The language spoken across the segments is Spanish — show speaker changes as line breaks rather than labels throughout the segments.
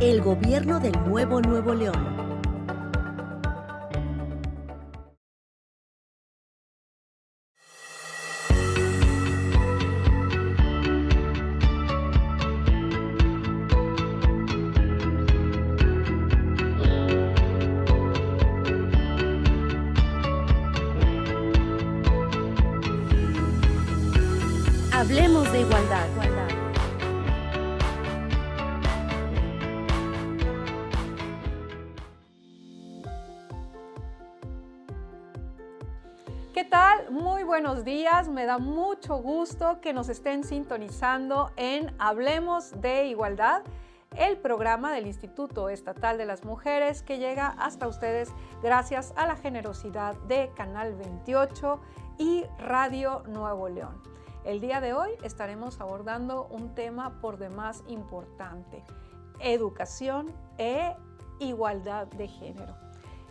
El gobierno del Nuevo Nuevo León. Hablemos de igualdad.
¿Qué tal? Muy buenos días. Me da mucho gusto que nos estén sintonizando en Hablemos de Igualdad, el programa del Instituto Estatal de las Mujeres que llega hasta ustedes gracias a la generosidad de Canal 28 y Radio Nuevo León. El día de hoy estaremos abordando un tema por demás importante: educación e igualdad de género.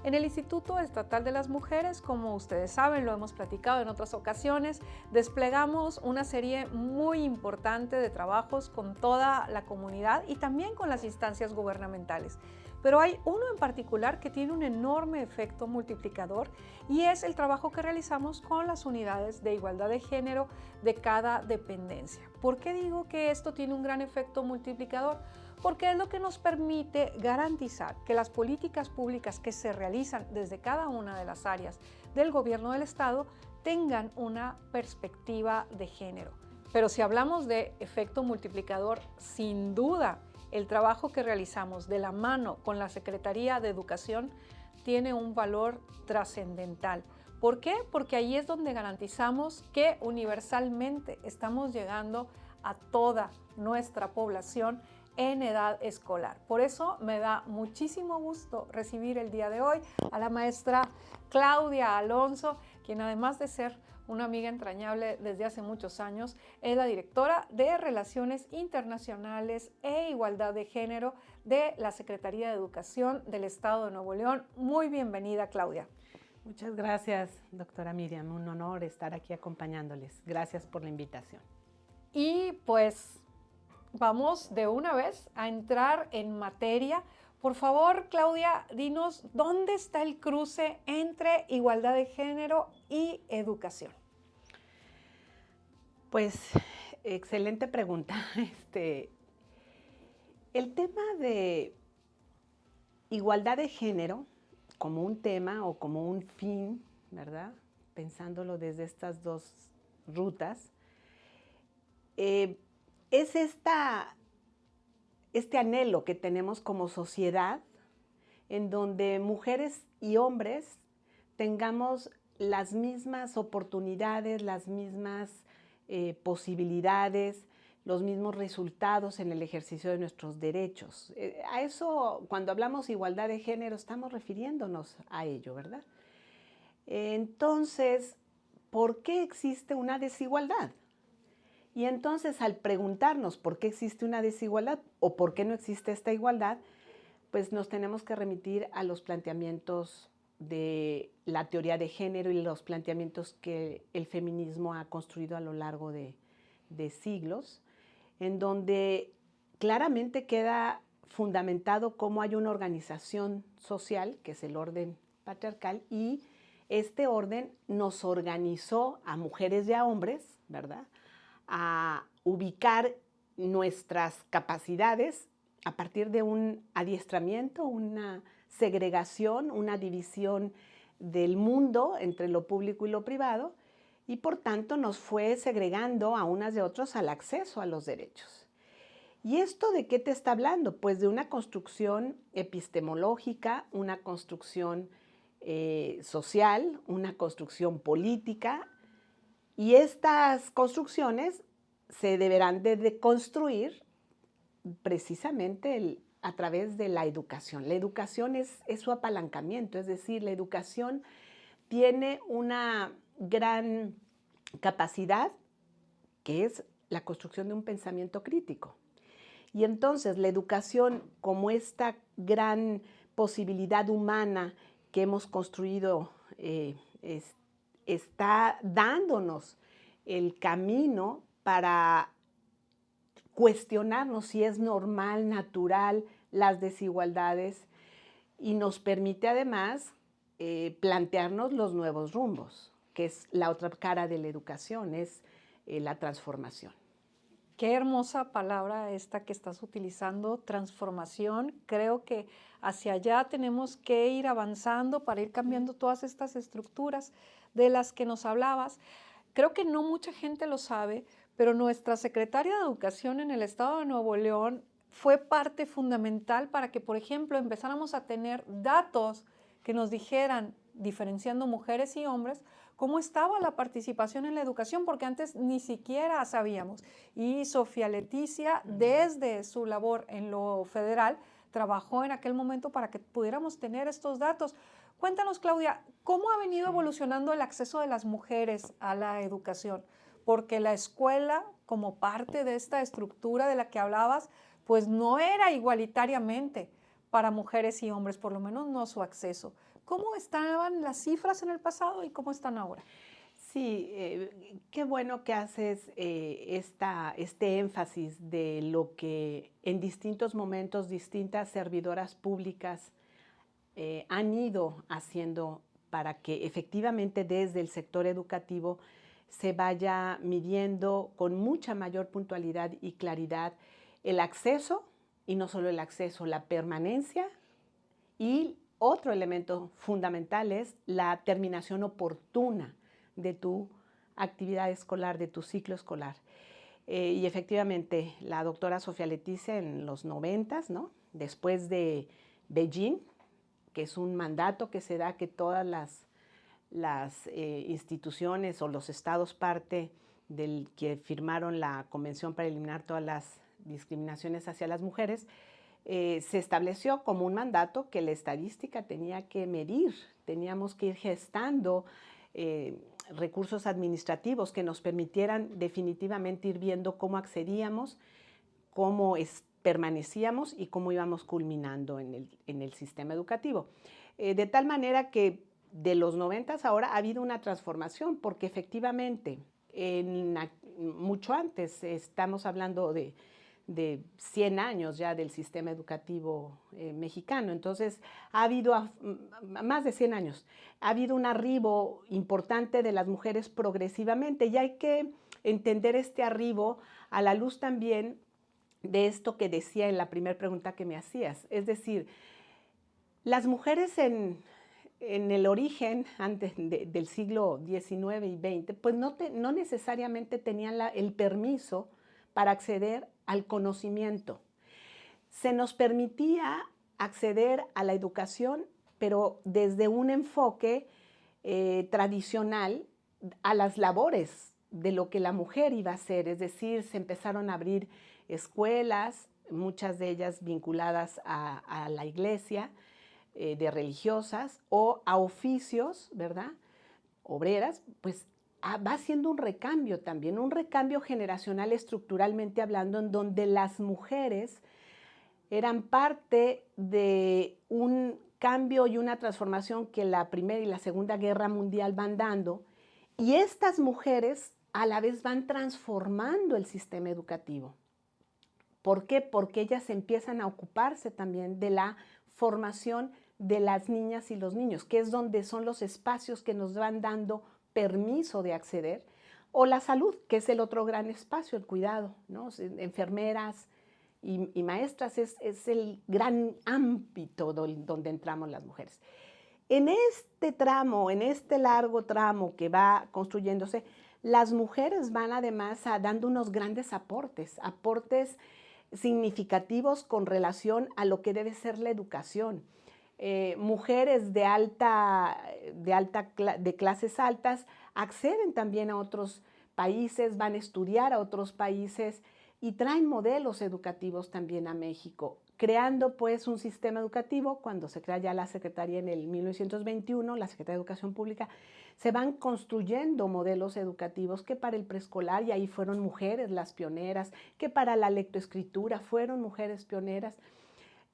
En el Instituto Estatal de las Mujeres, como ustedes saben, lo hemos platicado en otras ocasiones, desplegamos una serie muy importante de trabajos con toda la comunidad y también con las instancias gubernamentales. Pero hay uno en particular que tiene un enorme efecto multiplicador y es el trabajo que realizamos con las unidades de igualdad de género de cada dependencia. ¿Por qué digo que esto tiene un gran efecto multiplicador? Porque es lo que nos permite garantizar que las políticas públicas que se realizan desde cada una de las áreas del gobierno del Estado tengan una perspectiva de género. Pero si hablamos de efecto multiplicador, sin duda, el trabajo que realizamos de la mano con la Secretaría de Educación tiene un valor trascendental. ¿Por qué? Porque ahí es donde garantizamos que universalmente estamos llegando a toda nuestra población en edad escolar. Por eso me da muchísimo gusto recibir el día de hoy a la maestra Claudia Alonso, quien además de ser una amiga entrañable desde hace muchos años, es la directora de Relaciones Internacionales e Igualdad de Género de la Secretaría de Educación del Estado de Nuevo León. Muy bienvenida, Claudia.
Muchas gracias, doctora Miriam. Un honor estar aquí acompañándoles. Gracias por la invitación.
Y pues vamos de una vez a entrar en materia. Por favor, Claudia, dinos dónde está el cruce entre igualdad de género y educación.
Pues, excelente pregunta. El tema de igualdad de género como un tema o como un fin, ¿verdad? Pensándolo desde estas dos rutas, es este anhelo que tenemos como sociedad en donde mujeres y hombres tengamos las mismas oportunidades, las mismas posibilidades, los mismos resultados en el ejercicio de nuestros derechos. A eso, cuando hablamos de igualdad de género, estamos refiriéndonos a ello, ¿verdad? Entonces, ¿por qué existe una desigualdad? Y entonces, al preguntarnos por qué existe una desigualdad o por qué no existe esta igualdad, pues nos tenemos que remitir a los planteamientos de la teoría de género y los planteamientos que el feminismo ha construido a lo largo de siglos, en donde claramente queda fundamentado cómo hay una organización social, que es el orden patriarcal, y este orden nos organizó a mujeres y a hombres, ¿verdad?, a ubicar nuestras capacidades a partir de un adiestramiento, una segregación, una división del mundo entre lo público y lo privado, y por tanto nos fue segregando a unas y a otros al acceso a los derechos. ¿Y esto de qué te está hablando? Pues de una construcción epistemológica, una construcción social, una construcción política, y estas construcciones se deberán de deconstruir precisamente a través de la educación. La educación es su apalancamiento, es decir, la educación tiene una gran capacidad que es la construcción de un pensamiento crítico. Y entonces la educación, como esta gran posibilidad humana que hemos construido, está dándonos el camino para cuestionarnos si es normal, natural las desigualdades y nos permite además plantearnos los nuevos rumbos, que es la otra cara de la educación, es la transformación.
Qué hermosa palabra esta que estás utilizando, transformación. Creo que hacia allá tenemos que ir avanzando para ir cambiando todas estas estructuras de las que nos hablabas. Creo que no mucha gente lo sabe, pero nuestra secretaria de Educación en el estado de Nuevo León fue parte fundamental para que, por ejemplo, empezáramos a tener datos que nos dijeran, diferenciando mujeres y hombres, cómo estaba la participación en la educación, porque antes ni siquiera sabíamos. Y Sofía Leticia, desde su labor en lo federal, trabajó en aquel momento para que pudiéramos tener estos datos. Cuéntanos, Claudia, ¿cómo ha venido evolucionando el acceso de las mujeres a la educación? Porque la escuela, como parte de esta estructura de la que hablabas, pues no era igualitariamente para mujeres y hombres, por lo menos no su acceso. ¿Cómo estaban las cifras en el pasado y cómo están ahora?
Sí, qué bueno que haces este énfasis de lo que en distintos momentos distintas servidoras públicas han ido haciendo para que efectivamente desde el sector educativo se vaya midiendo con mucha mayor puntualidad y claridad el acceso, y no solo el acceso, la permanencia, y otro elemento fundamental es la terminación oportuna de tu actividad escolar, de tu ciclo escolar. Y efectivamente, la doctora Sofía Leticia en los 90s, ¿no? Después de Beijing, que es un mandato que se da que todas las instituciones o los estados parte del que firmaron la Convención para eliminar todas las discriminaciones hacia las mujeres, se estableció como un mandato que la estadística tenía que medir, teníamos que ir gestando recursos administrativos que nos permitieran definitivamente ir viendo cómo accedíamos, cómo permanecíamos y cómo íbamos culminando en el sistema educativo. De tal manera que de los 90s ahora ha habido una transformación, porque efectivamente mucho antes, estamos hablando de 100 años ya del sistema educativo mexicano. Entonces, ha habido más de 100 años, ha habido un arribo importante de las mujeres progresivamente, y hay que entender este arribo a la luz también de esto que decía en la primera pregunta que me hacías. Es decir, las mujeres en el origen, antes del siglo XIX y XX, pues no necesariamente tenían el permiso para acceder al conocimiento. Se nos permitía acceder a la educación, pero desde un enfoque tradicional a las labores de lo que la mujer iba a hacer. Es decir, se empezaron a abrir escuelas, muchas de ellas vinculadas a la iglesia, de religiosas, o a oficios, ¿verdad?, obreras. Pues va haciendo un recambio también, un recambio generacional estructuralmente hablando, en donde las mujeres eran parte de un cambio y una transformación que la Primera y la Segunda Guerra Mundial van dando, y estas mujeres a la vez van transformando el sistema educativo. ¿Por qué? Porque ellas empiezan a ocuparse también de la formación de las niñas y los niños, que es donde son los espacios que nos van dando permiso de acceder, o la salud, que es el otro gran espacio, el cuidado, ¿no? Enfermeras y maestras es el gran ámbito donde entramos las mujeres. En este tramo, en este largo tramo que va construyéndose, las mujeres van además dando unos grandes aportes significativos con relación a lo que debe ser la educación. Mujeres de clases altas acceden también a otros países, van a estudiar a otros países y traen modelos educativos también a México, creando pues un sistema educativo. Cuando se crea ya la Secretaría en el 1921, la Secretaría de Educación Pública, se van construyendo modelos educativos que para el preescolar, y ahí fueron mujeres las pioneras, que para la lectoescritura fueron mujeres pioneras.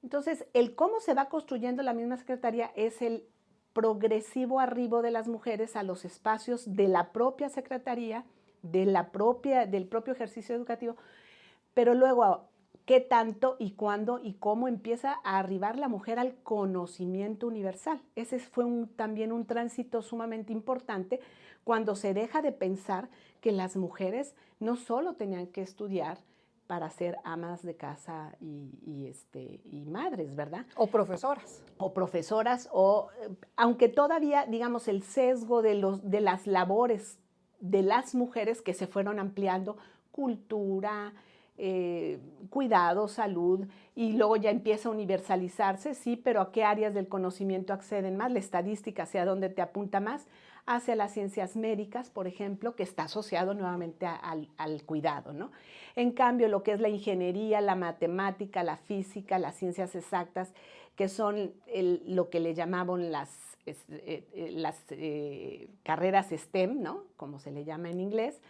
Entonces, el cómo se va construyendo la misma Secretaría es el progresivo arribo de las mujeres a los espacios de la propia Secretaría, del propio ejercicio educativo, pero luego qué tanto y cuándo y cómo empieza a arribar la mujer al conocimiento universal. Ese fue también un tránsito sumamente importante cuando se deja de pensar que las mujeres no solo tenían que estudiar para ser amas de casa y madres, ¿verdad?
O profesoras.
O profesoras, aunque todavía, digamos, el sesgo de las labores de las mujeres que se fueron ampliando, cultura, cuidado, salud, y luego ya empieza a universalizarse, sí, pero ¿a qué áreas del conocimiento acceden más? La estadística, ¿hacia dónde te apunta más? Hacia las ciencias médicas, por ejemplo, que está asociado nuevamente al cuidado, ¿no? En cambio, lo que es la ingeniería, la matemática, la física, las ciencias exactas, que son lo que le llamaban las carreras STEM, ¿no? Como se le llama en inglés,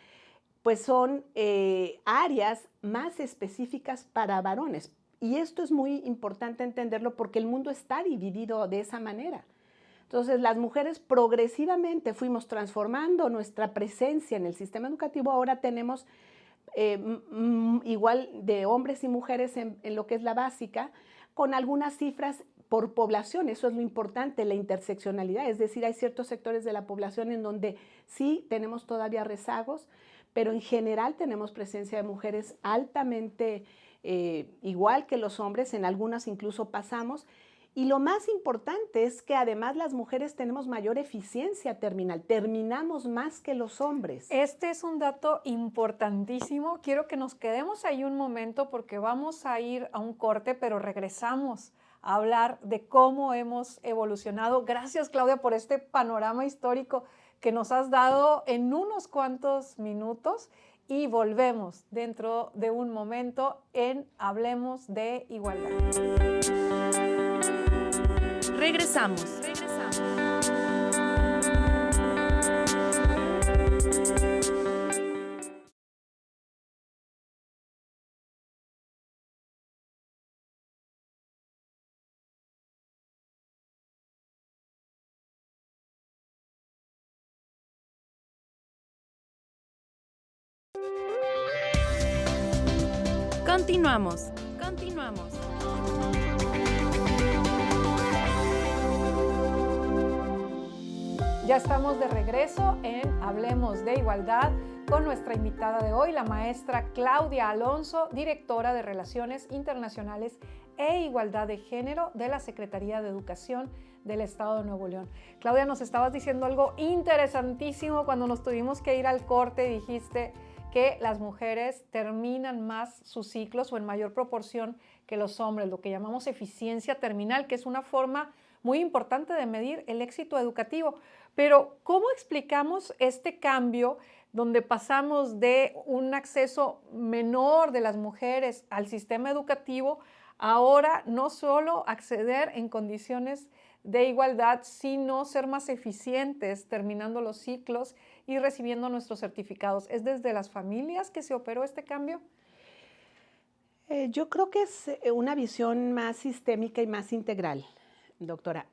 pues son áreas más específicas para varones. Y esto es muy importante entenderlo porque el mundo está dividido de esa manera. Entonces, las mujeres progresivamente fuimos transformando nuestra presencia en el sistema educativo. Ahora tenemos igual de hombres y mujeres en lo que es la básica, con algunas cifras por población. Eso es lo importante, la interseccionalidad. Es decir, hay ciertos sectores de la población en donde sí tenemos todavía rezagos, pero en general tenemos presencia de mujeres altamente igual que los hombres, en algunas incluso pasamos. Y lo más importante es que además las mujeres tenemos mayor eficiencia terminal, terminamos más que los hombres.
Este es un dato importantísimo. Quiero que nos quedemos ahí un momento porque vamos a ir a un corte, pero regresamos a hablar de cómo hemos evolucionado. Gracias, Claudia, por este panorama histórico que nos has dado en unos cuantos minutos y volvemos dentro de un momento en Hablemos de Igualdad.
Regresamos. Continuamos.
Ya estamos de regreso en Hablemos de Igualdad con nuestra invitada de hoy, la maestra Claudia Alonso, directora de Relaciones Internacionales e Igualdad de Género de la Secretaría de Educación del Estado de Nuevo León. Claudia, nos estabas diciendo algo interesantísimo cuando nos tuvimos que ir al corte. Dijiste que las mujeres terminan más sus ciclos o en mayor proporción que los hombres, lo que llamamos eficiencia terminal, que es una forma muy importante de medir el éxito educativo. Pero, ¿cómo explicamos este cambio donde pasamos de un acceso menor de las mujeres al sistema educativo, ahora no solo acceder en condiciones de igualdad, sino ser más eficientes terminando los ciclos y recibiendo nuestros certificados? ¿Es desde las familias que se operó este cambio?
Yo creo que es una visión más sistémica y más integral, doctora.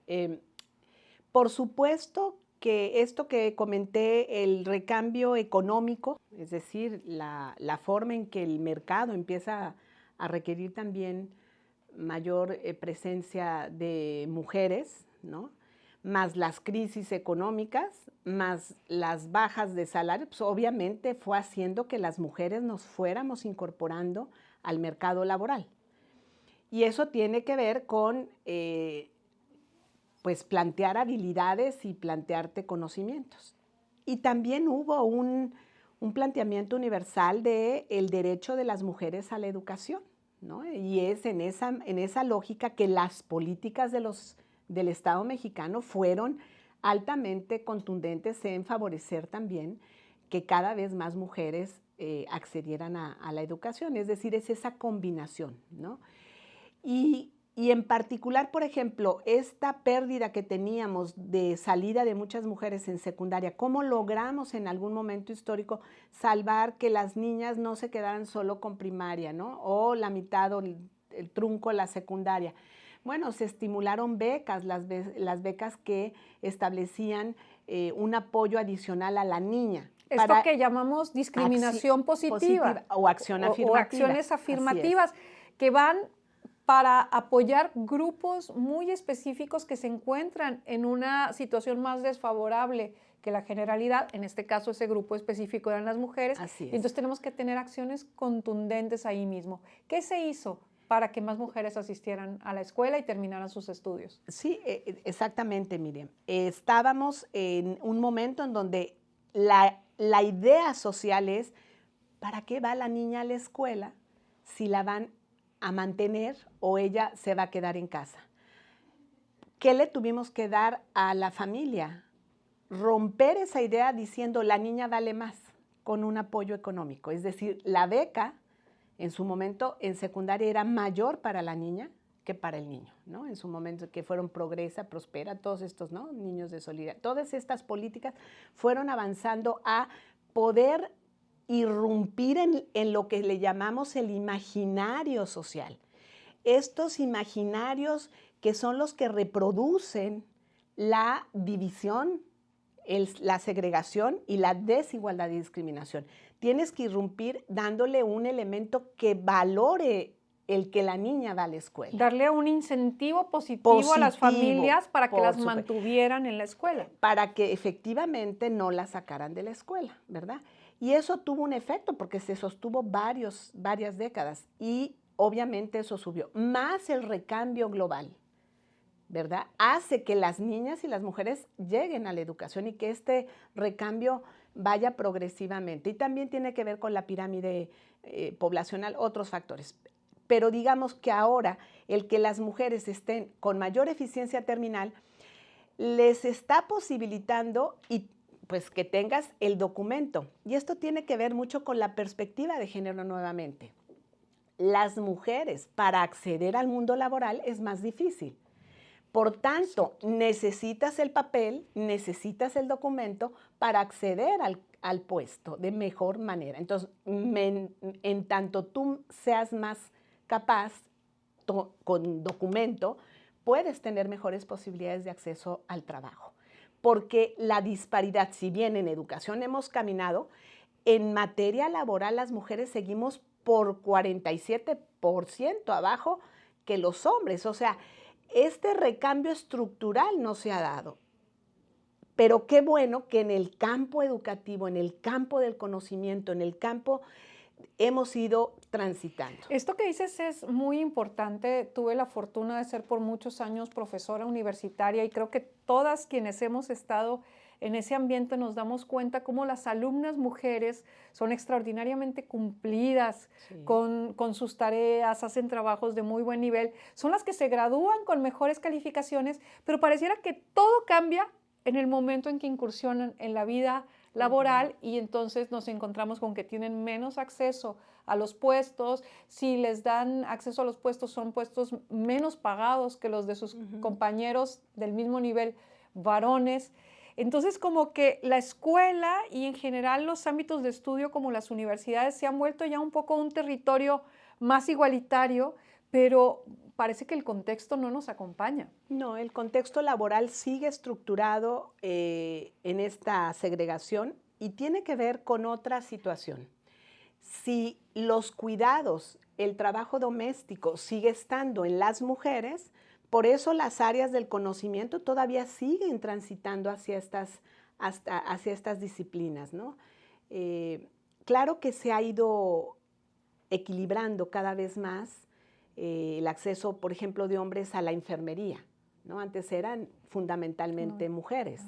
Por supuesto que esto que comenté, el recambio económico, es decir, la forma en que el mercado empieza a requerir también mayor presencia de mujeres, ¿no? Más las crisis económicas, más las bajas de salario, pues obviamente fue haciendo que las mujeres nos fuéramos incorporando al mercado laboral. Y eso tiene que ver con pues plantear habilidades y plantearte conocimientos. Y también hubo un planteamiento universal del derecho de las mujeres a la educación, ¿no? Y es en esa lógica que las políticas del Estado mexicano fueron altamente contundentes en favorecer también que cada vez más mujeres accedieran a la educación. Es decir, es esa combinación, ¿no? Y en particular, por ejemplo, esta pérdida que teníamos de salida de muchas mujeres en secundaria, ¿cómo logramos en algún momento histórico salvar que las niñas no se quedaran solo con primaria, ¿no? O la mitad o el trunco la secundaria? Bueno, se estimularon becas, las becas que establecían un apoyo adicional a la niña.
Esto que llamamos discriminación positiva
o acción afirmativa.
O acciones afirmativas. que van para apoyar grupos muy específicos que se encuentran en una situación más desfavorable que la generalidad. En este caso, ese grupo específico eran las mujeres.
Así es.
Y entonces tenemos que tener acciones contundentes ahí mismo. ¿Qué se hizo para que más mujeres asistieran a la escuela y terminaran sus estudios?
Sí, exactamente, Miriam. Estábamos en un momento en donde la idea social es, ¿para qué va la niña a la escuela si la van a mantener o ella se va a quedar en casa? ¿Qué le tuvimos que dar a la familia? Romper esa idea diciendo la niña vale más con un apoyo económico. Es decir, la beca en su momento en secundaria era mayor para la niña que para el niño, ¿no? En su momento que fueron Progresa, Prospera, todos estos, ¿no? Niños de solidaridad. Todas estas políticas fueron avanzando a poder irrumpir en lo que le llamamos el imaginario social. Estos imaginarios que son los que reproducen la división, la segregación y la desigualdad y discriminación. Tienes que irrumpir dándole un elemento que valore el que la niña va a la escuela.
Darle un incentivo positivo a las familias para que las mantuvieran en la escuela.
Para que efectivamente no la sacaran de la escuela, ¿verdad? Y eso tuvo un efecto porque se sostuvo varias décadas y obviamente eso subió. Más el recambio global, ¿verdad? Hace que las niñas y las mujeres lleguen a la educación y que este recambio vaya progresivamente. Y también tiene que ver con la pirámide poblacional, otros factores. Pero digamos que ahora el que las mujeres estén con mayor eficiencia terminal les está posibilitando y pues que tengas el documento. Y esto tiene que ver mucho con la perspectiva de género nuevamente. Las mujeres para acceder al mundo laboral es más difícil. Por tanto, necesitas el papel, necesitas el documento para acceder al puesto de mejor manera. Entonces, en tanto tú seas más capaz, con documento, puedes tener mejores posibilidades de acceso al trabajo. Porque la disparidad, si bien en educación hemos caminado, en materia laboral las mujeres seguimos por 47% abajo que los hombres. O sea, este recambio estructural no se ha dado. Pero qué bueno que en el campo educativo, en el campo del conocimiento, en el campo hemos ido transitando.
Esto que dices es muy importante. Tuve la fortuna de ser por muchos años profesora universitaria y creo que todas quienes hemos estado en ese ambiente nos damos cuenta cómo las alumnas mujeres son extraordinariamente cumplidas con sus tareas, hacen trabajos de muy buen nivel, son las que se gradúan con mejores calificaciones, pero pareciera que todo cambia en el momento en que incursionan en la vida laboral y entonces nos encontramos con que tienen menos acceso a los puestos. Si les dan acceso a los puestos, son puestos menos pagados que los de sus compañeros del mismo nivel varones. Entonces, como que la escuela y en general los ámbitos de estudio como las universidades se han vuelto ya un poco un territorio más igualitario, pero parece que el contexto no nos acompaña.
No, el contexto laboral sigue estructurado en esta segregación y tiene que ver con otra situación. Si los cuidados, el trabajo doméstico sigue estando en las mujeres, por eso las áreas del conocimiento todavía siguen transitando hacia estas disciplinas, ¿no? Claro que se ha ido equilibrando cada vez más el acceso, por ejemplo, de hombres a la enfermería, ¿no? Antes eran fundamentalmente mujeres.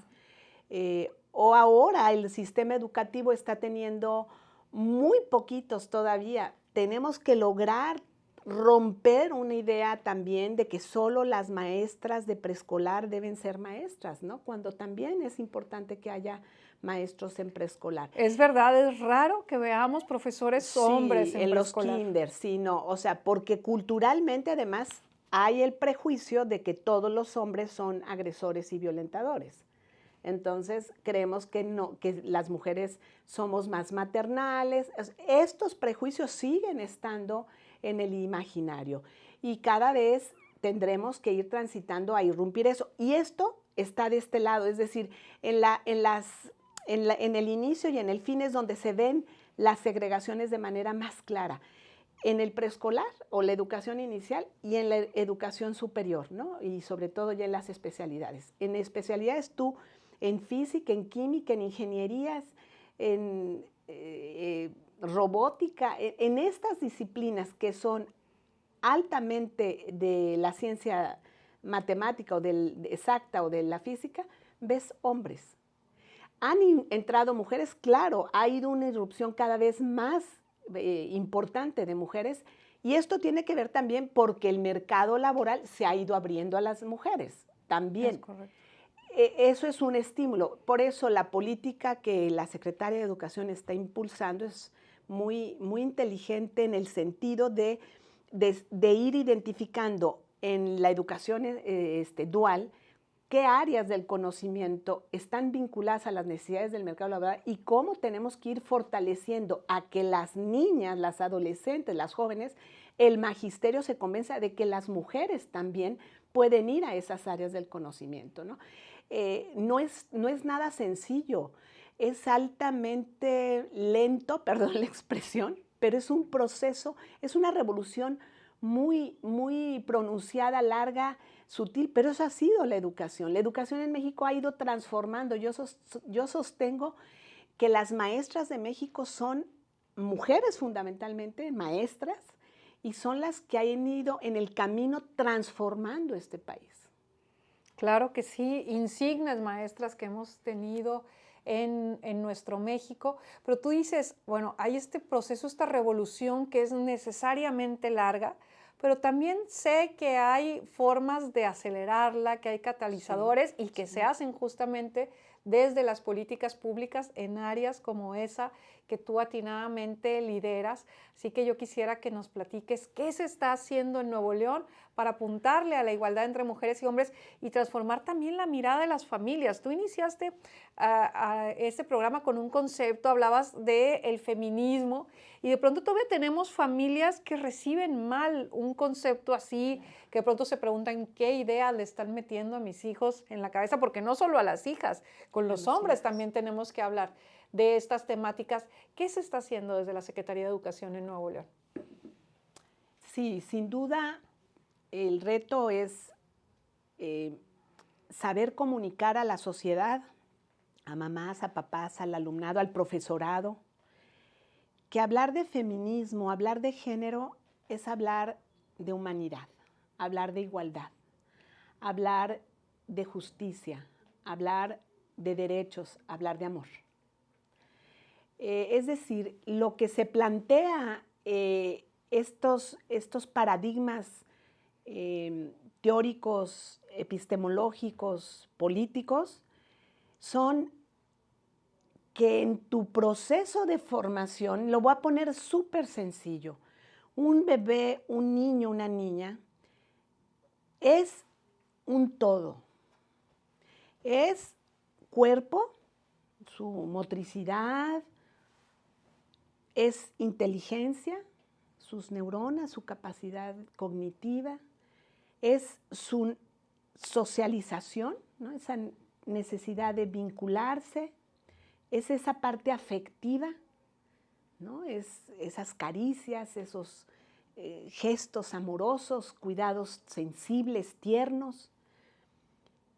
O ahora el sistema educativo está teniendo muy poquitos todavía. Tenemos que lograr romper una idea también de que solo las maestras de preescolar deben ser maestras, ¿no? Cuando también es importante que haya maestros en preescolar.
Es verdad, es raro que veamos profesores hombres en preescolar.
Los kinder, sí, no, o sea, porque culturalmente además hay el prejuicio de que todos los hombres son agresores y violentadores. Entonces creemos que no, que las mujeres somos más maternales. Estos prejuicios siguen estando en el imaginario y cada vez tendremos que ir transitando a irrumpir eso. Y esto está de este lado, es decir, en el inicio y en el fin es donde se ven las segregaciones de manera más clara. en el preescolar o la educación inicial y en la educación superior, ¿no? Y sobre todo ya en las especialidades. En especialidades tú, en física, en química, en ingenierías, en robótica, en estas disciplinas que son altamente de la ciencia matemática o exacta o de la física, ves hombres. Han entrado mujeres, claro, ha ido una irrupción cada vez más importante de mujeres, y esto tiene que ver también porque el mercado laboral se ha ido abriendo a las mujeres también.
Es correcto.
Eso es un estímulo. Por eso la política que la Secretaria de Educación está impulsando es muy, muy inteligente en el sentido de ir identificando en la educación dual qué áreas del conocimiento están vinculadas a las necesidades del mercado laboral y cómo tenemos que ir fortaleciendo a que las niñas, las adolescentes, las jóvenes, el magisterio se convenza de que las mujeres también pueden ir a esas áreas del conocimiento, ¿no? No es nada sencillo, es altamente lento, perdón la expresión, pero es un proceso, es una revolución muy, muy pronunciada, larga, sutil, pero eso ha sido la educación. La educación en México ha ido transformando. Yo sostengo que las maestras de México son mujeres fundamentalmente, maestras, y son las que han ido en el camino transformando este país.
Claro que sí, insignes maestras que hemos tenido en nuestro México, pero tú dices, bueno, hay este proceso, esta revolución que es necesariamente larga, pero también sé que hay formas de acelerarla, que hay catalizadores y que se hacen justamente desde las políticas públicas en áreas como esa que tú atinadamente lideras. Así que yo quisiera que nos platiques qué se está haciendo en Nuevo León para apuntarle a la igualdad entre mujeres y hombres y transformar también la mirada de las familias. Tú iniciaste este programa con un concepto, hablabas del feminismo y de pronto todavía tenemos familias que reciben mal un concepto así, que de pronto se preguntan qué ideas le están metiendo a mis hijos en la cabeza, porque no solo a las hijas, con los hombres también tenemos que hablar de estas temáticas. ¿Qué se está haciendo desde la Secretaría de Educación en Nuevo León?
Sí, sin duda el reto es saber comunicar a la sociedad, a mamás, a papás, al alumnado, al profesorado, que hablar de feminismo, hablar de género es hablar de humanidad, hablar de igualdad, hablar de justicia, hablar de derechos, hablar de amor. Es decir, lo que se plantea, estos paradigmas teóricos, epistemológicos, políticos, son que en tu proceso de formación, lo voy a poner súper sencillo, un bebé, un niño, una niña, es un todo. Es cuerpo, su motricidad, es inteligencia, sus neuronas, su capacidad cognitiva, es su socialización, ¿no? Esa necesidad de vincularse, es esa parte afectiva, ¿no? Es esas caricias, esos gestos amorosos, cuidados sensibles, tiernos,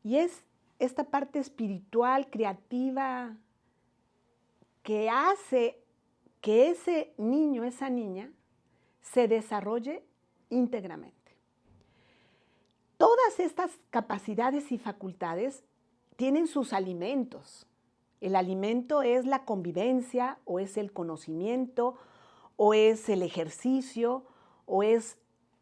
y es esta parte espiritual, creativa, que hace que ese niño, esa niña, se desarrolle íntegramente. Todas estas capacidades y facultades tienen sus alimentos. El alimento es la convivencia, o es el conocimiento, o es el ejercicio, o es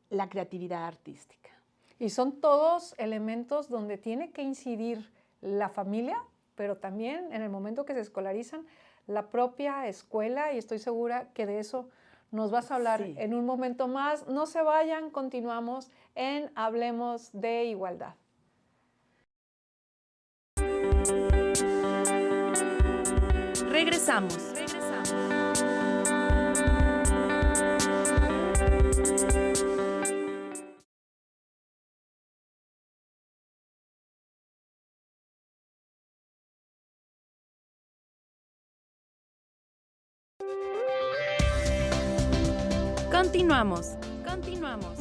la creatividad artística.
Y son todos elementos donde tiene que incidir la familia, pero también en el momento que se escolarizan, la propia escuela, y estoy segura que de eso nos vas a hablar en un momento más. No se vayan, continuamos en Hablemos de Igualdad.
Regresamos. Continuamos. Continuamos.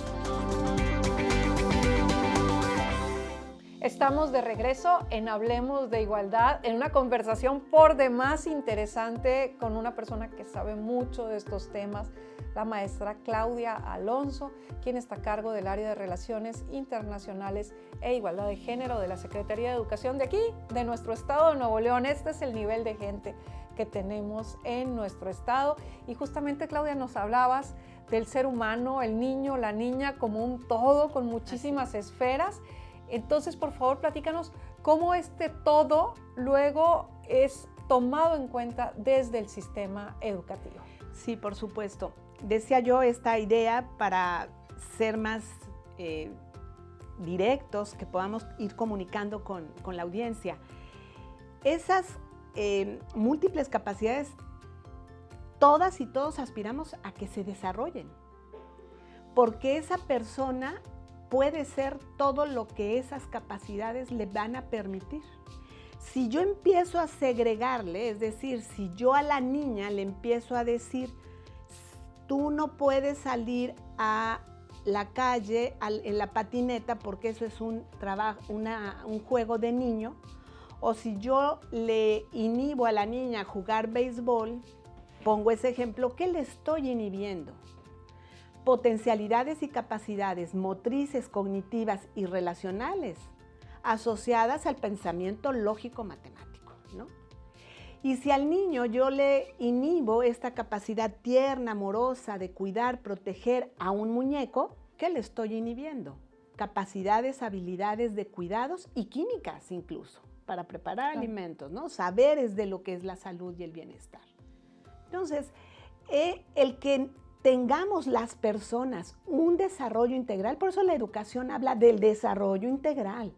Estamos de regreso en Hablemos de Igualdad, en una conversación por demás interesante con una persona que sabe mucho de estos temas, la maestra Claudia Alonso, quien está a cargo del área de Relaciones Internacionales e Igualdad de Género de la Secretaría de Educación de aquí, de nuestro estado de Nuevo León. Este es el nivel de gente que tenemos en nuestro estado. Y justamente, Claudia, nos hablabas del ser humano, el niño, la niña, como un todo, con muchísimas esferas. Entonces, por favor, platícanos cómo este todo luego es tomado en cuenta desde el sistema educativo.
Sí, por supuesto. Decía yo esta idea para ser más directos, que podamos ir comunicando con la audiencia. Esas múltiples capacidades, todas y todos aspiramos a que se desarrollen, porque esa persona puede ser todo lo que esas capacidades le van a permitir. Si yo empiezo a segregarle, es decir, si yo a la niña le empiezo a decir, tú no puedes salir a la calle en la patineta porque eso es un juego de niño, o si yo le inhibo a la niña a jugar béisbol, pongo ese ejemplo, ¿qué le estoy inhibiendo? Potencialidades y capacidades motrices, cognitivas y relacionales asociadas al pensamiento lógico-matemático, ¿no? Y si al niño yo le inhibo esta capacidad tierna, amorosa de cuidar, proteger a un muñeco, ¿qué le estoy inhibiendo? Capacidades, habilidades de cuidados y químicas incluso, para preparar alimentos, ¿no? Saberes de lo que es la salud y el bienestar. Entonces, el que tengamos las personas un desarrollo integral, por eso la educación habla del desarrollo integral,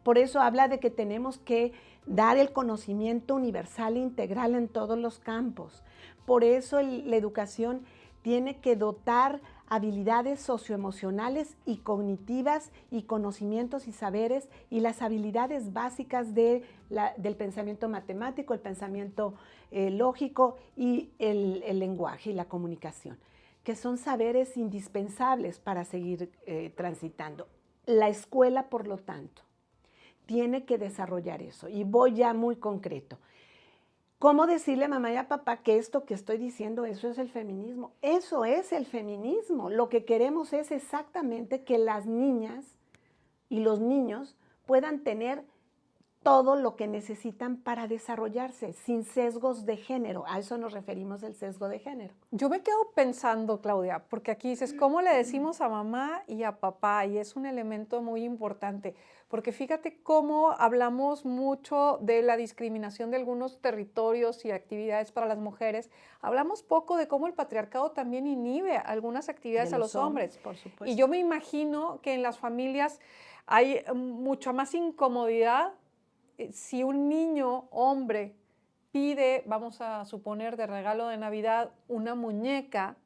por eso habla de que tenemos que dar el conocimiento universal e integral en todos los campos, por eso la educación tiene que dotar habilidades socioemocionales y cognitivas y conocimientos y saberes y las habilidades básicas del pensamiento matemático, el pensamiento lógico y el lenguaje y la comunicación, que son saberes indispensables para seguir transitando. La escuela, por lo tanto, tiene que desarrollar eso. Y voy ya muy concreto. ¿Cómo decirle a mamá y a papá que esto que estoy diciendo, eso es el feminismo? Eso es el feminismo. Lo que queremos es exactamente que las niñas y los niños puedan tener todo lo que necesitan para desarrollarse, sin sesgos de género. A eso nos referimos el sesgo de género.
Yo me quedo pensando, Claudia, porque aquí dices, ¿cómo le decimos a mamá y a papá? Y es un elemento muy importante, porque fíjate cómo hablamos mucho de la discriminación de algunos territorios y actividades para las mujeres. Hablamos poco de cómo el patriarcado también inhibe algunas actividades a los hombres.
Por supuesto.
Y yo me imagino que en las familias hay mucha más incomodidad si un niño, hombre, pide, vamos a suponer, de regalo de Navidad una muñeca,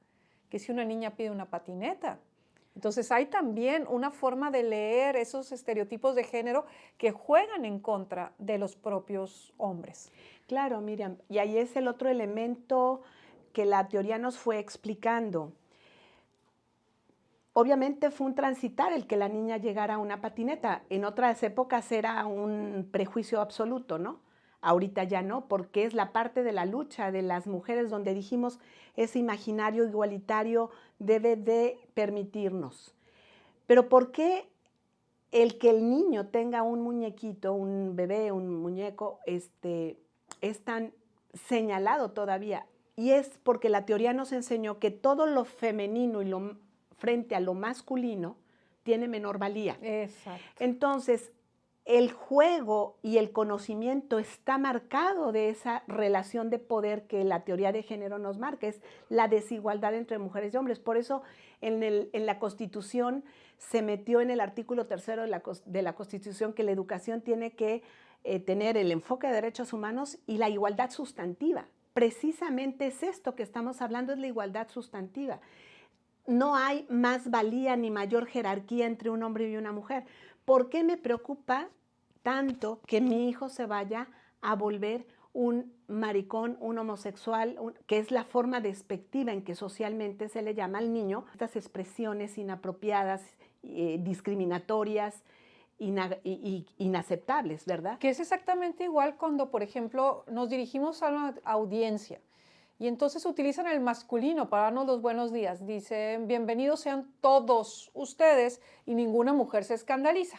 que si una niña pide una patineta. Entonces hay también una forma de leer esos estereotipos de género que juegan en contra de los propios hombres.
Claro, Miriam, y ahí es el otro elemento que la teoría nos fue explicando. Obviamente fue un transitar el que la niña llegara a una patineta. En otras épocas era un prejuicio absoluto, ¿no? Ahorita ya no, porque es la parte de la lucha de las mujeres donde dijimos ese imaginario igualitario debe de permitirnos. Pero ¿por qué el que el niño tenga un muñequito, un bebé, un muñeco, es tan señalado todavía? Y es porque la teoría nos enseñó que todo lo femenino y lo frente a lo masculino, tiene menor valía.
Exacto.
Entonces, el juego y el conocimiento está marcado de esa relación de poder que la teoría de género nos marca, es la desigualdad entre mujeres y hombres. Por eso, en la Constitución se metió en el artículo 3 de la Constitución que la educación tiene que tener el enfoque de derechos humanos y la igualdad sustantiva. Precisamente es esto que estamos hablando, es la igualdad sustantiva. No hay más valía ni mayor jerarquía entre un hombre y una mujer. ¿Por qué me preocupa tanto que mi hijo se vaya a volver un maricón, un homosexual, que es la forma despectiva en que socialmente se le llama al niño, estas expresiones inapropiadas, discriminatorias, inaceptables, ¿verdad?
Que es exactamente igual cuando, por ejemplo, nos dirigimos a una audiencia y entonces utilizan el masculino para darnos los buenos días. Dicen, bienvenidos sean todos ustedes, y ninguna mujer se escandaliza.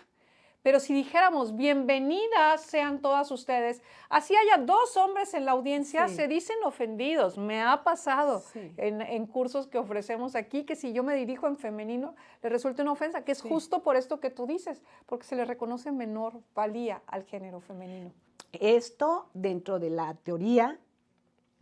Pero si dijéramos, bienvenidas sean todas ustedes, así haya 2 hombres en la audiencia,
Sí.
se dicen ofendidos. Me ha pasado
Sí.
en cursos que ofrecemos aquí, que si yo me dirijo en femenino, le resulta una ofensa, que es
Sí.
justo por esto que tú dices, porque se le reconoce menor valía al género femenino.
Esto, dentro de la teoría,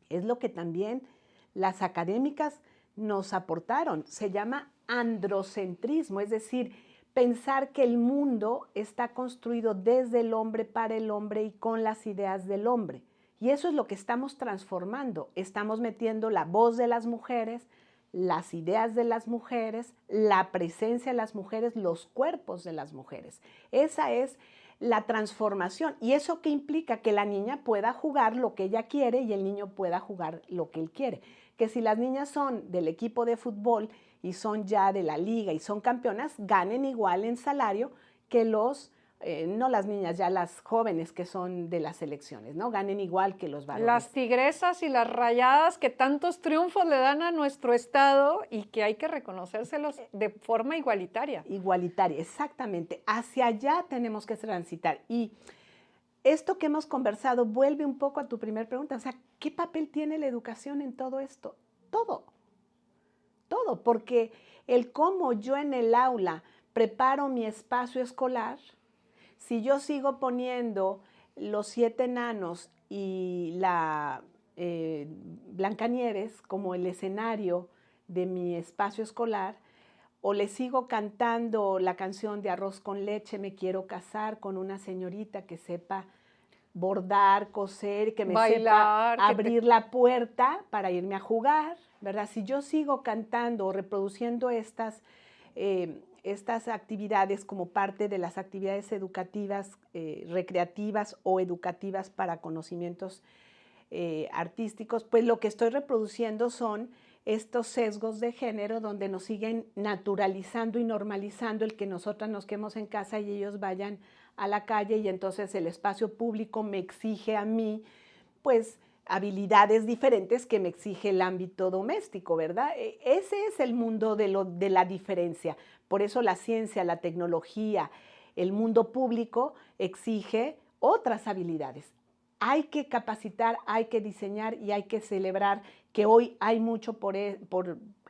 es lo que también las académicas nos aportaron. Se llama androcentrismo, es decir, pensar que el mundo está construido desde el hombre para el hombre y con las ideas del hombre. Y eso es lo que estamos transformando. Estamos metiendo la voz de las mujeres, las ideas de las mujeres, la presencia de las mujeres, los cuerpos de las mujeres. Esa es la transformación. ¿Y eso qué implica? Que la niña pueda jugar lo que ella quiere y el niño pueda jugar lo que él quiere. Que si las niñas son del equipo de fútbol y son ya de la liga y son campeonas, ganen igual en salario que no las niñas, ya las jóvenes que son de las selecciones, ¿no? Ganen igual que los varones.
Las tigresas y las rayadas que tantos triunfos le dan a nuestro estado y que hay que reconocérselos de forma igualitaria.
Igualitaria, exactamente. Hacia allá tenemos que transitar. Y esto que hemos conversado vuelve un poco a tu primera pregunta. O sea, ¿qué papel tiene la educación en todo esto? Todo. Todo, porque el cómo yo en el aula preparo mi espacio escolar, si yo sigo poniendo los 7 enanos y la Blancanieves como el escenario de mi espacio escolar, o le sigo cantando la canción de Arroz con leche, me quiero casar con una señorita que sepa bordar, coser, que me
Bailar,
sepa abrir la puerta para irme a jugar, ¿verdad? Si yo sigo cantando o reproduciendo estas actividades como parte de las actividades educativas, recreativas o educativas para conocimientos artísticos, pues lo que estoy reproduciendo son estos sesgos de género donde nos siguen naturalizando y normalizando el que nosotras nos quedemos en casa y ellos vayan a la calle, y entonces el espacio público me exige a mí, pues, habilidades diferentes que me exige el ámbito doméstico, ¿verdad? Ese es el mundo de la diferencia. Por eso la ciencia, la tecnología, el mundo público exige otras habilidades. Hay que capacitar, hay que diseñar y hay que celebrar que hoy hay mucho por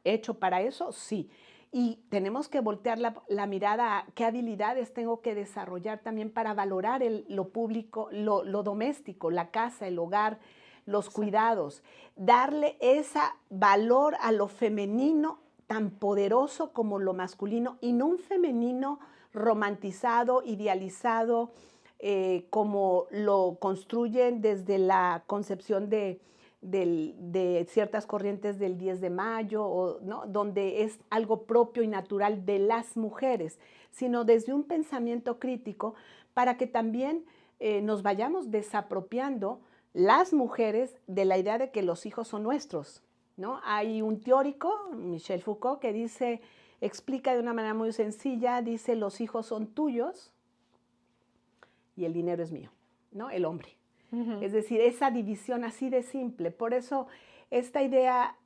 hecho para eso, sí. Y tenemos que voltear la mirada a qué habilidades tengo que desarrollar también para valorar lo público, lo doméstico, la casa, el hogar, los cuidados. Darle ese valor a lo femenino tan poderoso como lo masculino, y no un femenino romantizado, idealizado, como lo construyen desde la concepción de ciertas corrientes del 10 de mayo, ¿no? Donde es algo propio y natural de las mujeres, sino desde un pensamiento crítico para que también nos vayamos desapropiando las mujeres de la idea de que los hijos son nuestros, ¿no? Hay un teórico, Michel Foucault, que explica de una manera muy sencilla, dice: los hijos son tuyos y el dinero es mío, ¿no? El hombre. Es decir, esa división así de simple. Por eso esta idea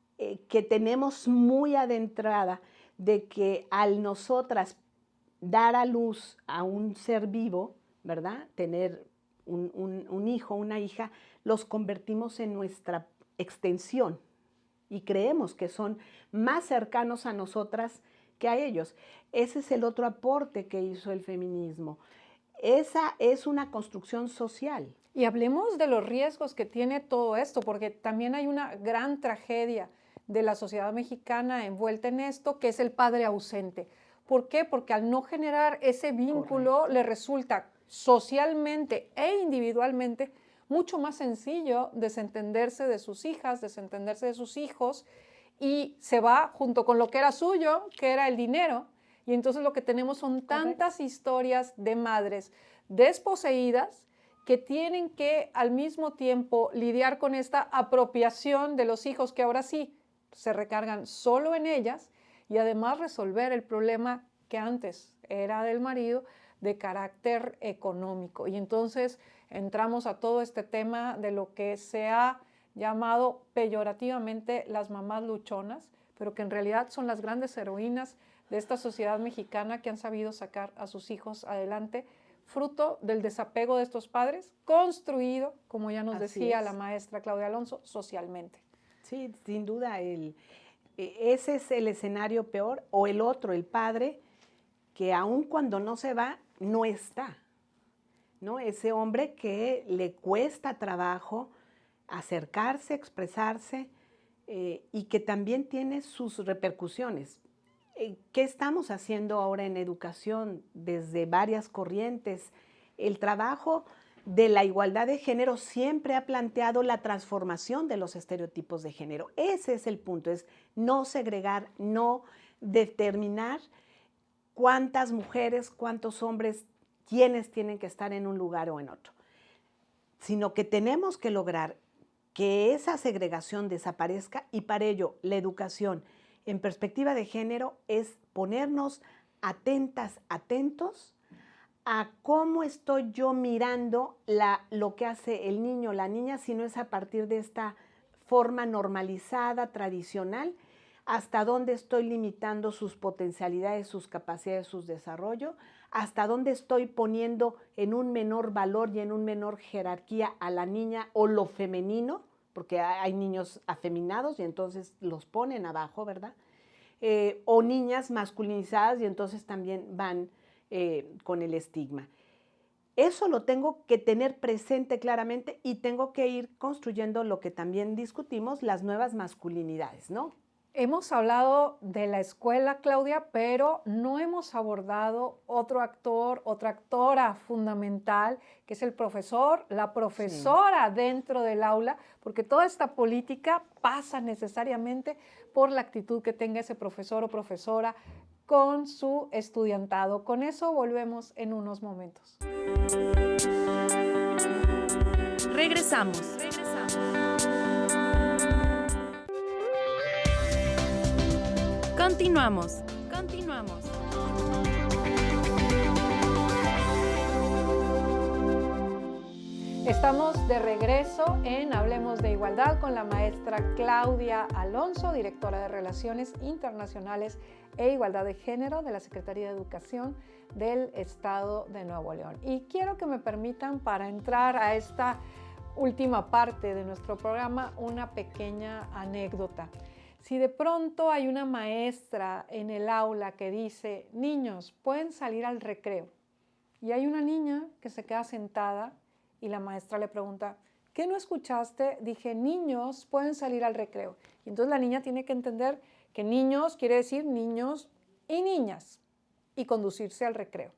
que tenemos muy adentrada de que al nosotras dar a luz a un ser vivo, ¿verdad? Tener un hijo, una hija, los convertimos en nuestra extensión y creemos que son más cercanos a nosotras que a ellos. Ese es el otro aporte que hizo el feminismo. Esa es una construcción social.
Y hablemos de los riesgos que tiene todo esto, porque también hay una gran tragedia de la sociedad mexicana envuelta en esto, que es el padre ausente. ¿Por qué? Porque al no generar ese vínculo, correcto, le resulta socialmente e individualmente mucho más sencillo desentenderse de sus hijas, desentenderse de sus hijos, y se va junto con lo que era suyo, que era el dinero. Y entonces lo que tenemos son tantas historias de madres desposeídas que tienen que al mismo tiempo lidiar con esta apropiación de los hijos que ahora sí se recargan solo en ellas y además resolver el problema que antes era del marido de carácter económico. Y entonces entramos a todo este tema de lo que se ha llamado peyorativamente las mamás luchonas, pero que en realidad son las grandes heroínas de esta sociedad mexicana que han sabido sacar a sus hijos adelante, fruto del desapego de estos padres, construido, como ya nos decía la maestra Claudia Alonso, socialmente.
Sí, sin duda, ese es el escenario peor, o el otro, el padre, que aun cuando no se va, no está, ¿no? Ese hombre que le cuesta trabajo acercarse, expresarse, y que también tiene sus repercusiones. ¿Qué estamos haciendo ahora en educación desde varias corrientes? El trabajo de la igualdad de género siempre ha planteado la transformación de los estereotipos de género. Ese es el punto, es no segregar, no determinar cuántas mujeres, cuántos hombres, quiénes tienen que estar en un lugar o en otro, sino que tenemos que lograr que esa segregación desaparezca y para ello la educación en perspectiva de género es ponernos atentas, atentos a cómo estoy yo mirando lo que hace el niño o la niña, si no es a partir de esta forma normalizada, tradicional, hasta dónde estoy limitando sus potencialidades, sus capacidades, su desarrollo, hasta dónde estoy poniendo en un menor valor y en un menor jerarquía a la niña o lo femenino, porque hay niños afeminados y entonces los ponen abajo, ¿verdad? O niñas masculinizadas y entonces también van con el estigma. Eso lo tengo que tener presente claramente y tengo que ir construyendo lo que también discutimos, las nuevas masculinidades, ¿no?
Hemos hablado de la escuela, Claudia, pero no hemos abordado otro actor, otra actora fundamental, que es el profesor, la profesora dentro del aula, porque toda esta política pasa necesariamente por la actitud que tenga ese profesor o profesora con su estudiantado. Con eso volvemos en unos momentos.
Regresamos. Continuamos.
Estamos de regreso en Hablemos de Igualdad con la maestra Claudia Alonso, directora de Relaciones Internacionales e Igualdad de Género de la Secretaría de Educación del Estado de Nuevo León. Y quiero que me permitan, para entrar a esta última parte de nuestro programa, una pequeña anécdota. Si de pronto hay una maestra en el aula que dice, niños, pueden salir al recreo, y hay una niña que se queda sentada y la maestra le pregunta, ¿qué no escuchaste? Dije, niños pueden salir al recreo. Y entonces la niña tiene que entender que niños quiere decir niños y niñas y conducirse al recreo.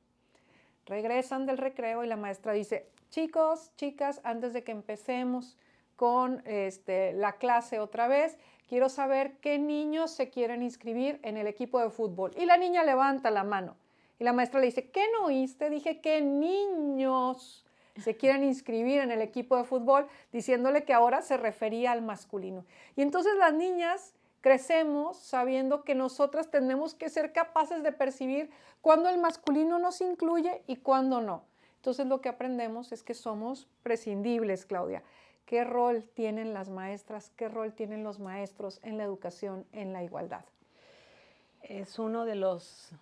Regresan del recreo y la maestra dice, chicos, chicas, antes de que empecemos con la clase otra vez, quiero saber qué niños se quieren inscribir en el equipo de fútbol. Y la niña levanta la mano y la maestra le dice, ¿qué no oíste? Dije que niños se quieren inscribir en el equipo de fútbol, diciéndole que ahora se refería al masculino. Y entonces las niñas crecemos sabiendo que nosotras tenemos que ser capaces de percibir cuándo el masculino nos incluye y cuándo no. Entonces lo que aprendemos es que somos prescindibles, Claudia. ¿Qué rol tienen las maestras? ¿Qué rol tienen los maestros en la educación, en la igualdad?
Es uno de los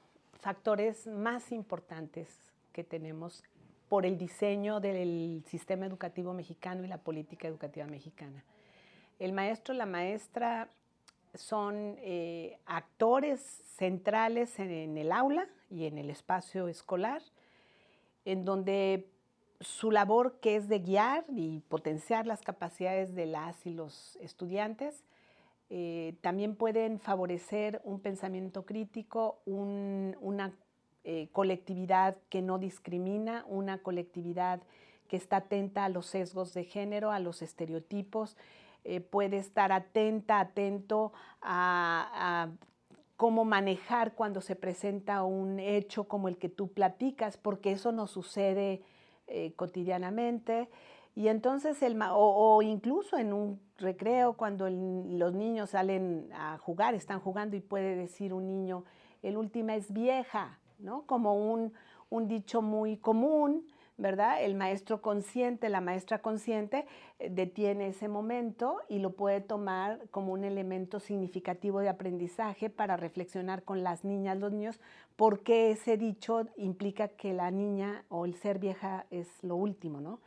factores más importantes que tenemos por el diseño del sistema educativo mexicano y la política educativa mexicana. El maestro, la maestra son actores centrales en el aula y en el espacio escolar, en donde su labor, que es de guiar y potenciar las capacidades de las y los estudiantes, también pueden favorecer un pensamiento crítico, una colectividad que no discrimina, una colectividad que está atenta a los sesgos de género, a los estereotipos, puede estar atento a cómo manejar cuando se presenta un hecho como el que tú platicas, porque eso nos sucede cotidianamente. Y entonces, o incluso en un recreo, cuando los niños salen a jugar, están jugando y puede decir un niño, el última es vieja, ¿no? Como un dicho muy común, ¿verdad? El maestro consciente, la maestra consciente detiene ese momento y lo puede tomar como un elemento significativo de aprendizaje para reflexionar con las niñas, los niños, por qué ese dicho implica que la niña o el ser vieja es lo último, ¿no?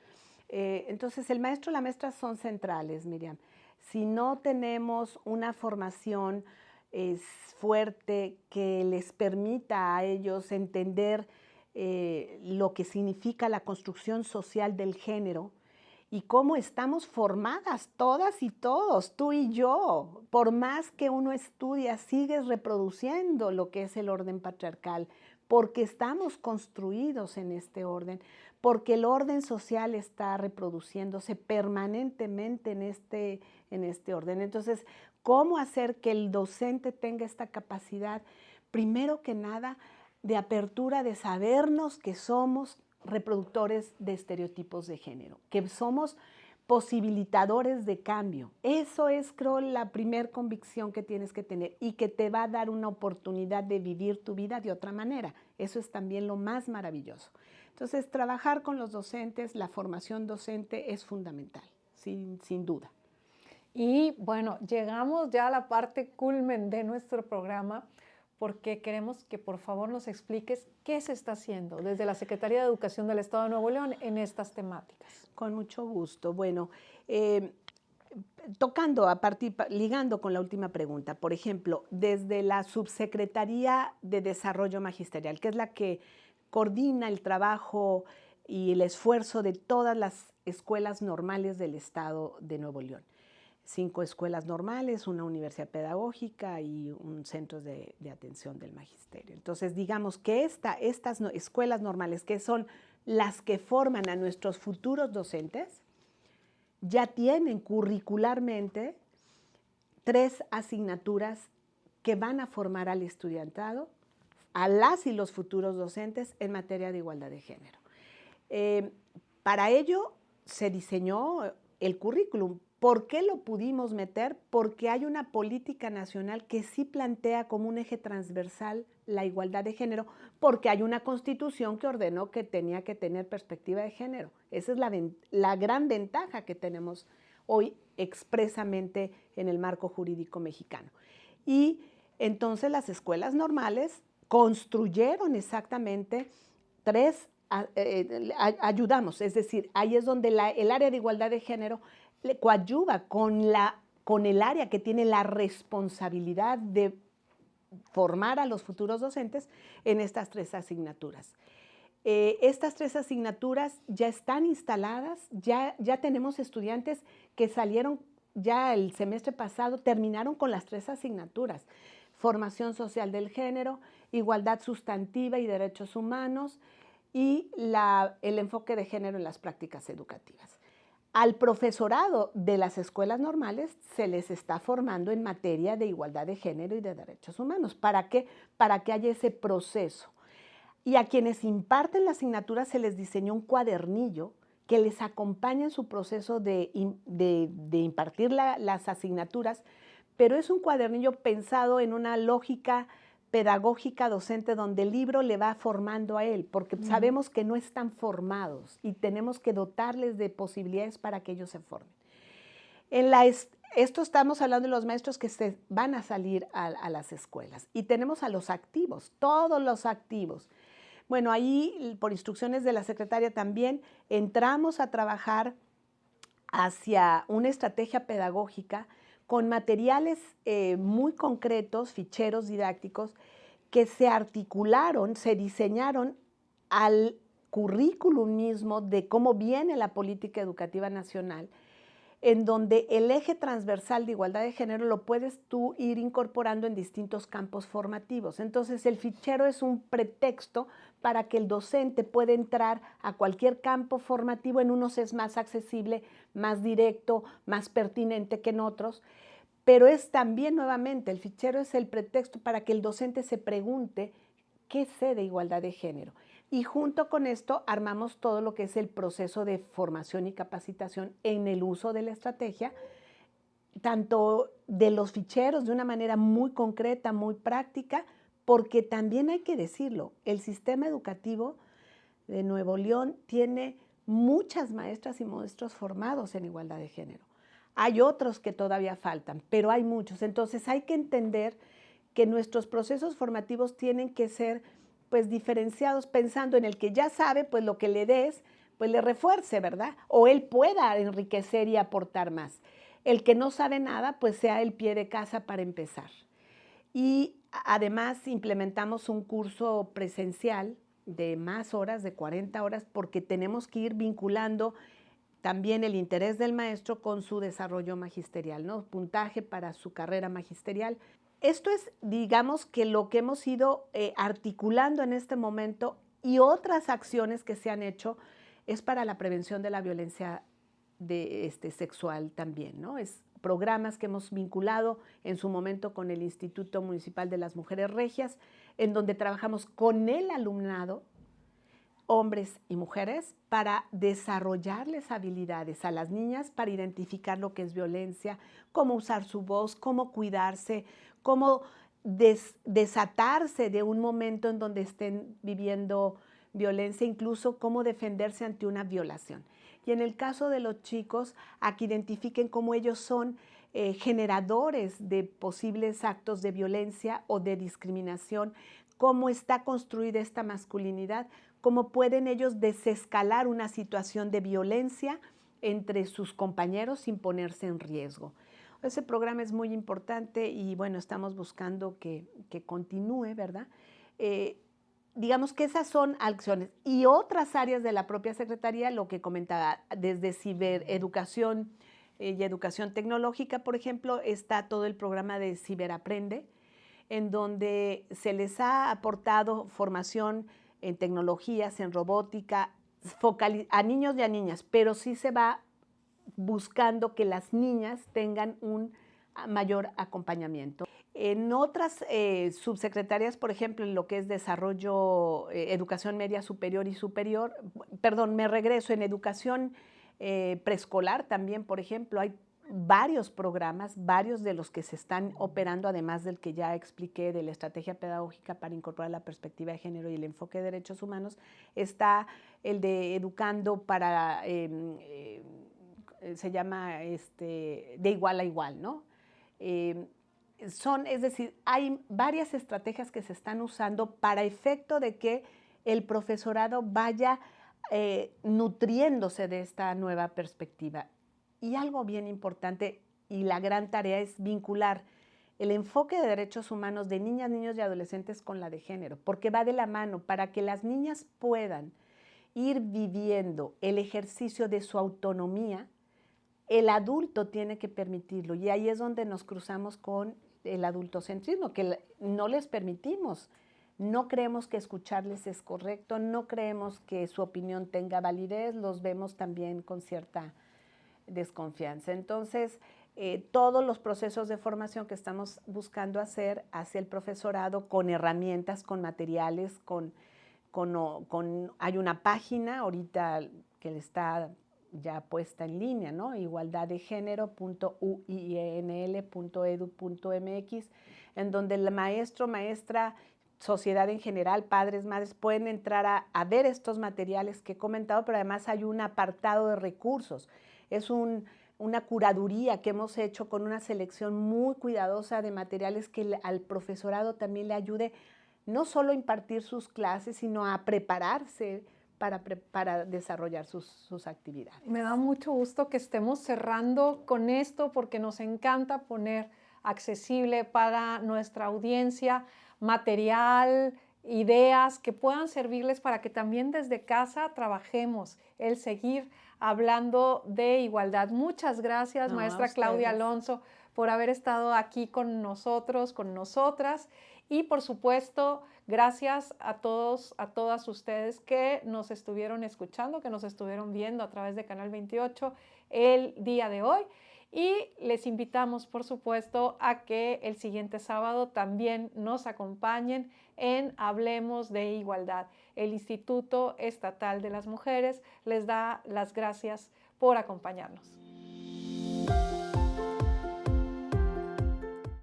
Entonces, el maestro y la maestra son centrales, Miriam. Si no tenemos una formación fuerte que les permita a ellos entender lo que significa la construcción social del género y cómo estamos formadas todas y todos, tú y yo, por más que uno estudia, sigues reproduciendo lo que es el orden patriarcal, porque estamos construidos en este orden, porque el orden social está reproduciéndose permanentemente en este orden. Entonces, ¿cómo hacer que el docente tenga esta capacidad? Primero que nada, de apertura, de sabernos que somos reproductores de estereotipos de género, que somos posibilitadores de cambio. Eso es, creo, la primer convicción que tienes que tener y que te va a dar una oportunidad de vivir tu vida de otra manera. Eso es también lo más maravilloso. Entonces, trabajar con los docentes, la formación docente es fundamental, sin duda.
Y bueno, llegamos ya a la parte culmen de nuestro programa, porque queremos que por favor nos expliques qué se está haciendo desde la Secretaría de Educación del Estado de Nuevo León en estas temáticas.
Con mucho gusto. Bueno, ligando con la última pregunta, por ejemplo, desde la Subsecretaría de Desarrollo Magisterial, que es la que coordina el trabajo y el esfuerzo de todas las escuelas normales del Estado de Nuevo León. 5 escuelas normales, una universidad pedagógica y un centro de atención del magisterio. Entonces, digamos que estas escuelas normales, que son las que forman a nuestros futuros docentes, ya tienen curricularmente 3 asignaturas que van a formar al estudiantado, a las y los futuros docentes en materia de igualdad de género. Para ello se diseñó el currículum. ¿Por qué lo pudimos meter? Porque hay una política nacional que sí plantea como un eje transversal la igualdad de género, porque hay una constitución que ordenó que tenía que tener perspectiva de género. Esa es la gran ventaja que tenemos hoy expresamente en el marco jurídico mexicano. Y entonces las escuelas normales construyeron exactamente 3, ayudamos, es decir, ahí es donde el área de igualdad de género le coadyuva con el área que tiene la responsabilidad de formar a los futuros docentes en estas 3 asignaturas. Estas 3 asignaturas ya están instaladas, ya tenemos estudiantes que salieron ya el semestre pasado, terminaron con las 3 asignaturas: formación social del género, igualdad sustantiva y derechos humanos, y el enfoque de género en las prácticas educativas. Al profesorado de las escuelas normales se les está formando en materia de igualdad de género y de derechos humanos. ¿Para qué? Para que haya ese proceso. Y a quienes imparten la asignatura se les diseñó un cuadernillo que les acompaña en su proceso de impartir las asignaturas, pero es un cuadernillo pensado en una lógica pedagógica docente donde el libro le va formando a él, porque sabemos que no están formados y tenemos que dotarles de posibilidades para que ellos se formen. Esto estamos hablando de los maestros que se van a salir a las escuelas, y tenemos a los activos, todos los activos. Bueno, ahí por instrucciones de la secretaria también entramos a trabajar hacia una estrategia pedagógica con materiales muy concretos, ficheros didácticos, que se articularon, se diseñaron al currículum mismo de cómo viene la política educativa nacional, en donde el eje transversal de igualdad de género lo puedes tú ir incorporando en distintos campos formativos. Entonces, el fichero es un pretexto para que el docente pueda entrar a cualquier campo formativo. En unos es más accesible, más directo, más pertinente que en otros, pero es también, nuevamente, el fichero es el pretexto para que el docente se pregunte: ¿qué sé de igualdad de género? Y junto con esto armamos todo lo que es el proceso de formación y capacitación en el uso de la estrategia, tanto de los ficheros de una manera muy concreta, muy práctica, porque también hay que decirlo, el sistema educativo de Nuevo León tiene muchas maestras y maestros formados en igualdad de género. Hay otros que todavía faltan, pero hay muchos. Entonces hay que entender que nuestros procesos formativos tienen que ser pues diferenciados, pensando en el que ya sabe, pues lo que le des, pues le refuerce, ¿verdad? O él pueda enriquecer y aportar más. El que no sabe nada, pues sea el pie de casa para empezar. Y además implementamos un curso presencial de más horas, de 40 horas, porque tenemos que ir vinculando también el interés del maestro con su desarrollo magisterial, ¿no? Puntaje para su carrera magisterial. Esto es, digamos, que lo que hemos ido articulando en este momento, y otras acciones que se han hecho es para la prevención de la violencia sexual también, ¿no? Es programas que hemos vinculado en su momento con el Instituto Municipal de las Mujeres Regias, en donde trabajamos con el alumnado, hombres y mujeres, para desarrollarles habilidades a las niñas para identificar lo que es violencia, cómo usar su voz, cómo cuidarse, cómo desatarse de un momento en donde estén viviendo violencia, incluso cómo defenderse ante una violación. Y en el caso de los chicos, a que identifiquen cómo ellos son generadores de posibles actos de violencia o de discriminación, cómo está construida esta masculinidad, cómo pueden ellos desescalar una situación de violencia entre sus compañeros sin ponerse en riesgo. Ese programa es muy importante y bueno, estamos buscando que continúe, ¿verdad? Digamos que esas son acciones. Y otras áreas de la propia Secretaría, lo que comentaba, desde cibereducación y educación tecnológica, por ejemplo, está todo el programa de Ciberaprende, en donde se les ha aportado formación en tecnologías, en robótica, a niños y a niñas, pero sí se va buscando que las niñas tengan un mayor acompañamiento. En otras subsecretarias, por ejemplo, en lo que es desarrollo, educación media superior y superior, perdón, me regreso, en educación preescolar también, por ejemplo, hay varios programas, varios de los que se están operando, además del que ya expliqué de la estrategia pedagógica para incorporar la perspectiva de género y el enfoque de derechos humanos. Está el de Educando para, se llama de igual a igual, ¿no? Es decir, hay varias estrategias que se están usando para efecto de que el profesorado vaya nutriéndose de esta nueva perspectiva. Y algo bien importante y la gran tarea es vincular el enfoque de derechos humanos de niñas, niños y adolescentes con la de género, porque va de la mano para que las niñas puedan ir viviendo el ejercicio de su autonomía. El adulto tiene que permitirlo y ahí es donde nos cruzamos con el adultocentrismo, que no les permitimos. No creemos que escucharles es correcto, no creemos que su opinión tenga validez, los vemos también con cierta desconfianza. Entonces, todos los procesos de formación que estamos buscando hacer hacia el profesorado con herramientas, con materiales, hay una página ahorita que está ya puesta en línea, ¿no? igualdaddegénero.uinl.edu.mx, en donde el maestro, maestra, sociedad en general, padres, madres, pueden entrar a ver estos materiales que he comentado, pero además hay un apartado de recursos. Es una curaduría que hemos hecho con una selección muy cuidadosa de materiales que al profesorado también le ayude no solo a impartir sus clases, sino a prepararse para desarrollar sus actividades.
Me da mucho gusto que estemos cerrando con esto porque nos encanta poner accesible para nuestra audiencia material, ideas que puedan servirles para que también desde casa trabajemos el seguir hablando de igualdad. Muchas gracias, maestra Claudia Alonso, por haber estado aquí con nosotros, con nosotras. Y por supuesto, gracias a todos, a todas ustedes que nos estuvieron escuchando, que nos estuvieron viendo a través de Canal 28 el día de hoy. Y les invitamos, por supuesto, a que el siguiente sábado también nos acompañen en Hablemos de Igualdad. el Instituto Estatal de las Mujeres les da las gracias por acompañarnos.